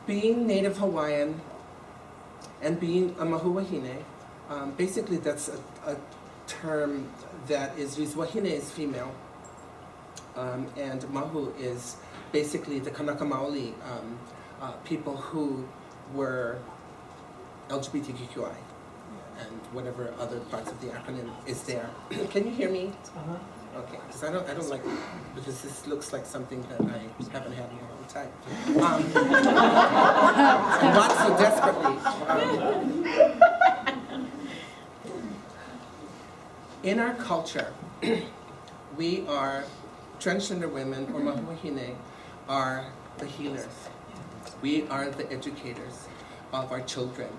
Being Native Hawaiian and being a Muhiwahine, basically that's a term that is used. Wahine is female, and Mahu is basically the Kanaka Maoli people who were LGBTQI and whatever other parts of the acronym is there. Can you hear me? Okay, because I don't like, because this looks like something that I haven't had in a long time. And not so desperately. In our culture, we are, transgender women, or Muhiwahine, are the healers. We are the educators of our children.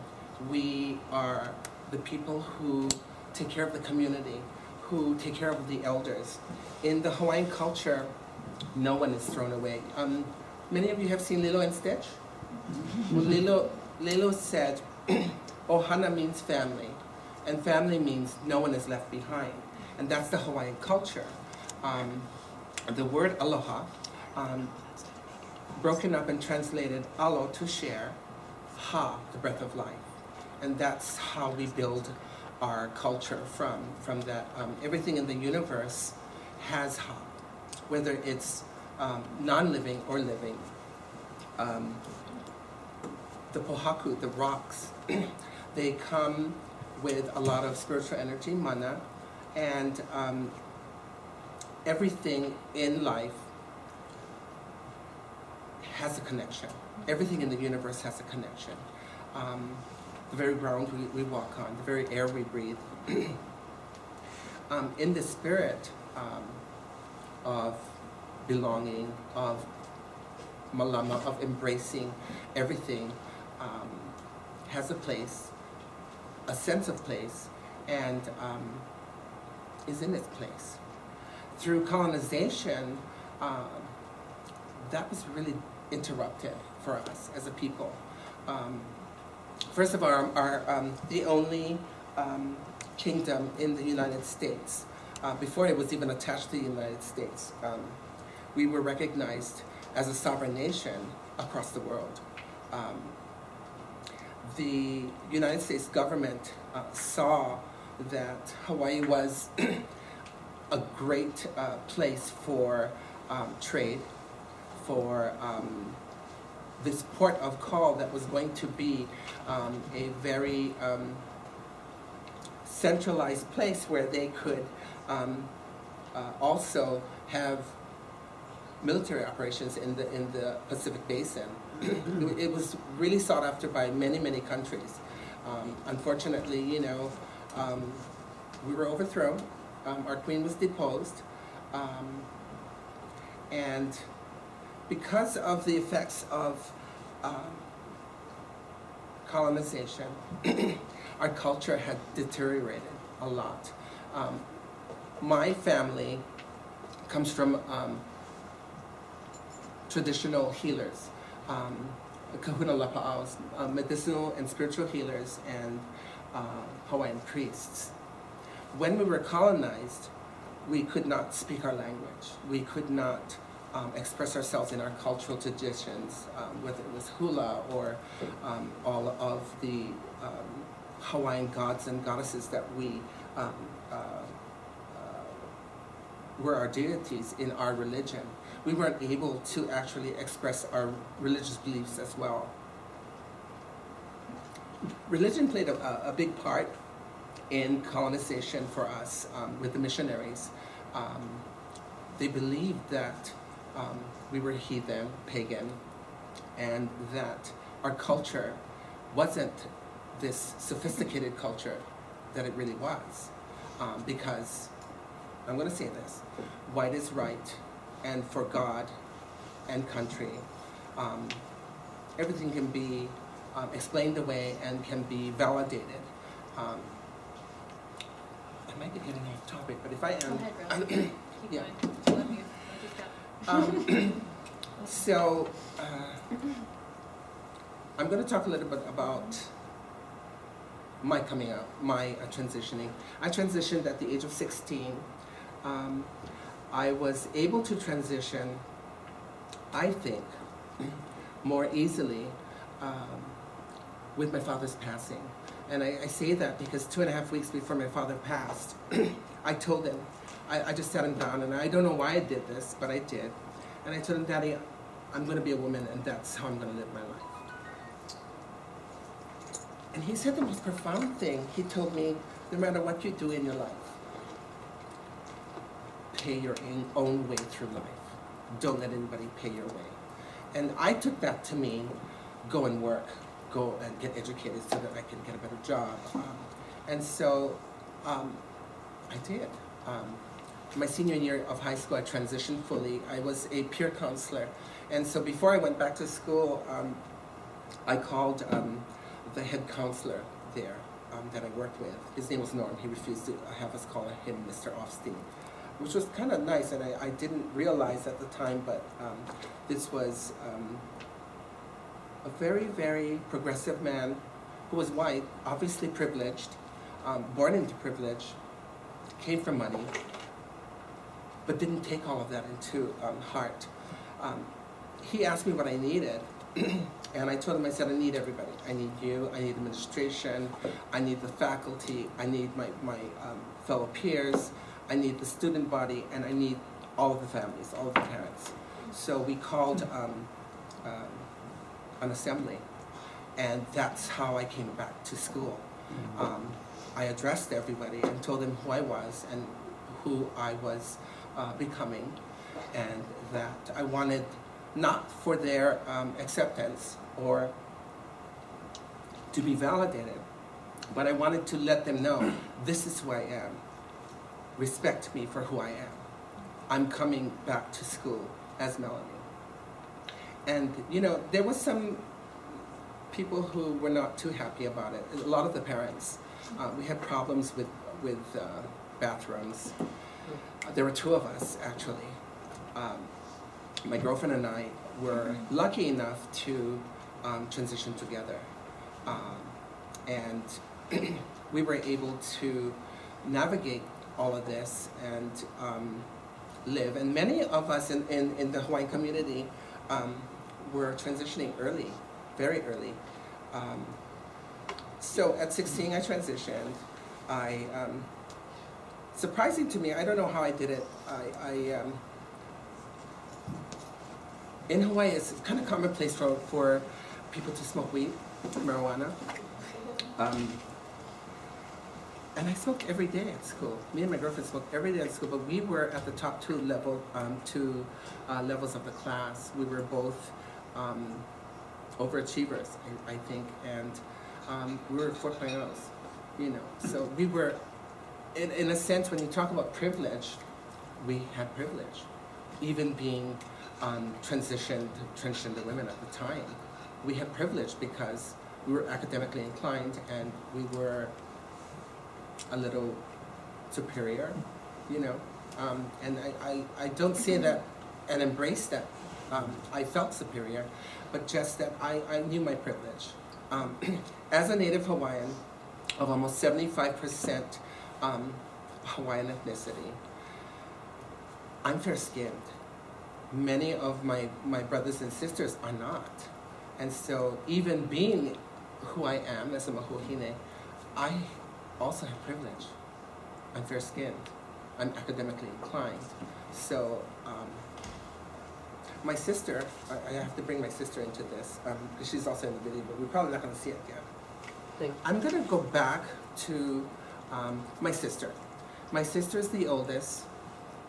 We are the people who take care of the community, who take care of the elders. In the Hawaiian culture, no one is thrown away. Many of you have seen Lilo and Stitch? Well, Lilo said, Ohana means family, and family means no one is left behind. And that's the Hawaiian culture. The word aloha, broken up and translated alo, to share, ha, the breath of life. And that's how we build our culture from that. Everything in the universe has ha, whether it's non-living or living. The pohaku, the rocks, they come with a lot of spiritual energy, mana, and everything in life has a connection. Everything in the universe has a connection. The very ground we walk on, the very air we breathe. In the spirit of belonging, of malama, of embracing everything, has a place, a sense of place, and is in its place. Through colonization, that was really interrupted for us as a people. First of all, the only kingdom in the United States, before it was even attached to the United States, we were recognized as a sovereign nation across the world. The United States government saw that Hawaii was a great place for trade, for this port of call that was going to be a very centralized place where they could also have military operations in the Pacific Basin. It was really sought after by many, many countries. Unfortunately, you know, we were overthrown. Our queen was deposed, and because of the effects of colonization, our culture had deteriorated a lot. My family comes from traditional healers, kahuna lapa'aus, medicinal and spiritual healers, and Hawaiian priests. When we were colonized, we could not speak our language. We could not express ourselves in our cultural traditions, whether it was hula or all of the Hawaiian gods and goddesses that we were our deities in our religion. We weren't able to actually express our religious beliefs as well. Religion played a big part in colonization for us with the missionaries. They believed that we were heathen, pagan, and that our culture wasn't this sophisticated culture that it really was. Because, I'm going to say this, white is right, and for God and country, everything can be explained away and can be validated. I might be getting off topic, but if I am... Go ahead, Rose. Keep yeah. going. So, I'm going to talk a little bit about my coming out, my transitioning. I transitioned at the age of 16. I was able to transition I think, more easily with my father's passing. And I say that because 2.5 weeks before my father passed, I told him, I just sat him down, and I don't know why I did this, but I did. And I told him, Daddy, I'm going to be a woman, and that's how I'm going to live my life. And he said the most profound thing. He told me, no matter what you do in your life, pay your own way through life. Don't let anybody pay your way. And I took that to mean go and work, go and get educated so that I can get a better job. And so I did. My senior year of high school, I transitioned fully. I was a peer counselor. And so before I went back to school, I called the head counselor there that I worked with. His name was Norm. He refused to have us call him Mr. Offstein, which was kind of nice, and I didn't realize at the time, but this was a very, very progressive man who was white, obviously privileged, born into privilege, came from money, but didn't take all of that into heart. He asked me what I needed, and I told him, I said, I need everybody. I need you, I need administration, I need the faculty, I need my fellow peers, I need the student body, and I need all of the families, all of the parents. So we called an assembly, and that's how I came back to school. I addressed everybody and told them who I was and who I was becoming, and that I wanted not for their acceptance or to be validated, but I wanted to let them know, this is who I am. Respect me for who I am. I'm coming back to school as Melanie. And you know, there was some people who were not too happy about it. A lot of the parents. We had problems with bathrooms. There were 2 of us, actually. My girlfriend and I were lucky enough to transition together. And we were able to navigate all of this and live. And many of us in the Hawaiian community were transitioning early, very early. So at 16, I transitioned. Surprising to me, I don't know how I did it. In Hawaii, it's kind of commonplace for people to smoke weed, marijuana. And I smoked every day at school. Me and my girlfriend smoked every day at school, but we were at the top two levels of the class. We were both overachievers, I think, and we were 4.0s, you know. So we were, in a sense, when you talk about privilege, we had privilege. Even being transgender women at the time, we had privilege because we were academically inclined and we were a little superior, you know. And I don't say that and embrace that I felt superior, but just that I knew my privilege. As a Native Hawaiian of almost 75% Hawaiian ethnicity, I'm fair-skinned. Many of my brothers and sisters are not. And so even being who I am as a Muhiwahine, I also have privilege. I'm fair-skinned. I'm academically inclined. So my sister, I have to bring my sister into this, because she's also in the video, but we're probably not going to see it again. I'm going to go back to my sister. My sister is the oldest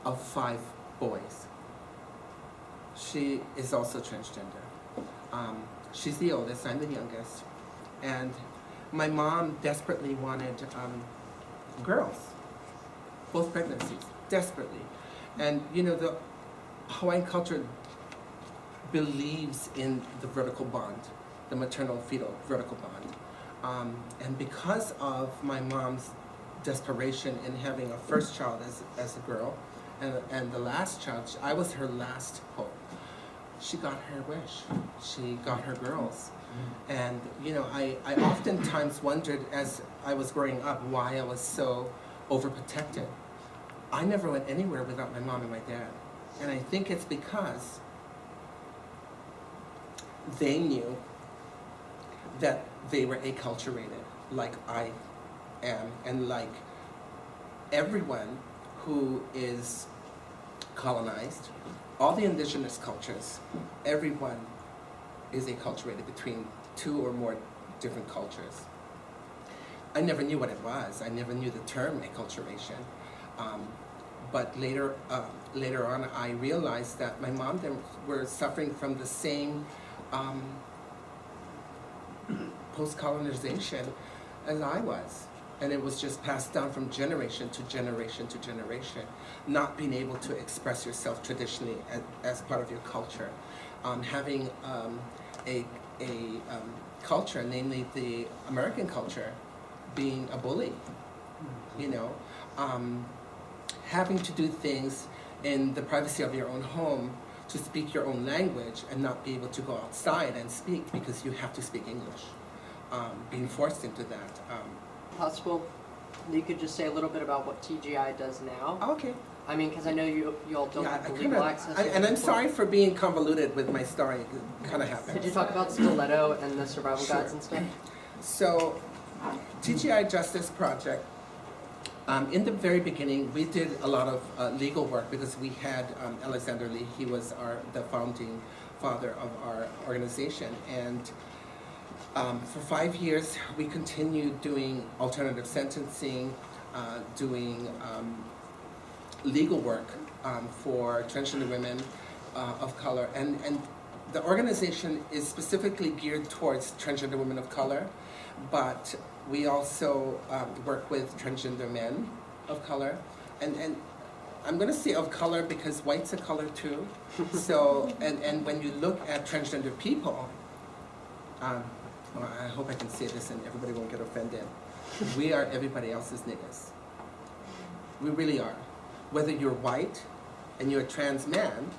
of 5 boys. She is also transgender. She's the oldest, I'm the youngest. And my mom desperately wanted girls, both pregnancies, desperately. And you know, the Hawaiian culture believes in the vertical bond, the maternal-fetal vertical bond. And because of my mom's desperation in having a first child as a girl, and the last child, I was her last hope. She got her wish. She got her girls. And you know, I oftentimes wondered as I was growing up why I was so overprotected. I never went anywhere without my mom and my dad. And I think it's because they knew that they were acculturated, like I am, and like everyone who is colonized, all the indigenous cultures, everyone is acculturated between two or more different cultures. I never knew what it was. I never knew the term acculturation. But later on, I realized that my mom and them were suffering from the same post-colonization as I was. And it was just passed down from generation to generation to generation, not being able to express yourself traditionally as part of your culture. Having a culture, namely the American culture, being a bully, you know, having to do things in the privacy of your own home to speak your own language and not be able to go outside and speak because you have to speak English, being forced into that. Possible you could just say a little bit about what TGI does now? Okay. I mean, because I know you all don't have the legal access. And I'm sorry for being convoluted with my story. It kind of happens. Could you talk about Stiletto and the survival guides and stuff? So, TGI Justice Project, in the very beginning, we did a lot of legal work because we had Alexander Lee. He was the founding father of our organization. And for 5 years, we continued doing alternative sentencing, doing legal work for transgender women of color. And the organization is specifically geared towards transgender women of color, but we also work with transgender men of color. And I'm going to say of color because white's a color too. So, and when you look at transgender people, well, I hope I can say this and everybody won't get offended. We are everybody else's niggas. We really are. Whether you're white and you're a trans man,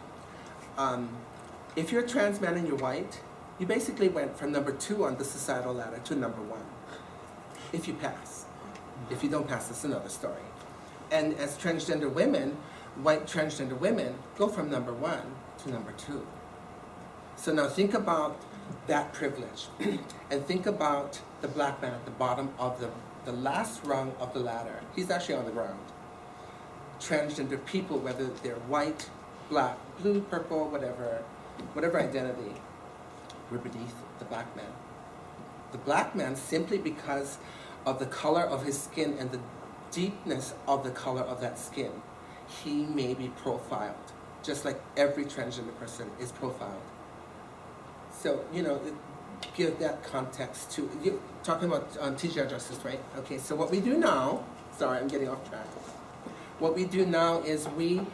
if you're a trans man and you're white, you basically went from number 2 on the societal ladder to number 1. If you pass. If you don't pass, it's another story. And as transgender women, white transgender women go from number 1 to number 2. So now think about that privilege and think about the black man at the bottom of the last rung of the ladder. He's actually on the ground. Transgender people, whether they're white, black, blue, purple, whatever identity, we're beneath the black man. The black man, simply because of the color of his skin and the deepness of the color of that skin, he may be profiled, just like every transgender person is profiled. So, you know, give that context to, you're talking about TGI Justice, right? Okay, so what we do now, sorry, I'm getting off track. What we do now is we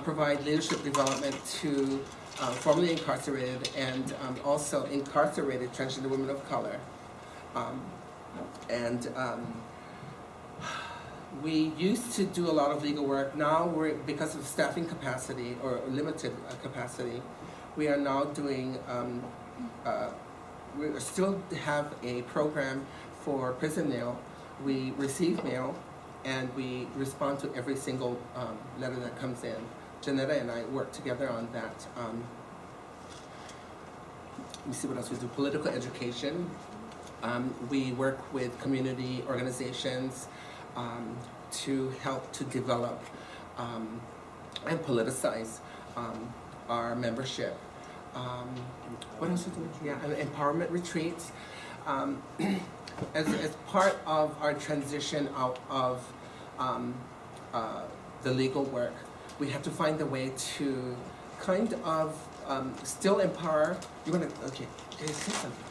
provide leadership development to formerly incarcerated and also incarcerated transgender women of color. We used to do a lot of legal work. Now because of staffing capacity or limited capacity, we are now doing, we still have a program for prison mail. We receive mail and we respond to every single letter that comes in. Janetta and I work together on that. Let me see what else we do. Political education. We work with community organizations to help to develop and politicize our membership. What else we do? Yeah, empowerment retreats. As part of our transition out of the legal work, we have to find a way to kind of still empower. You want to? Okay, say something.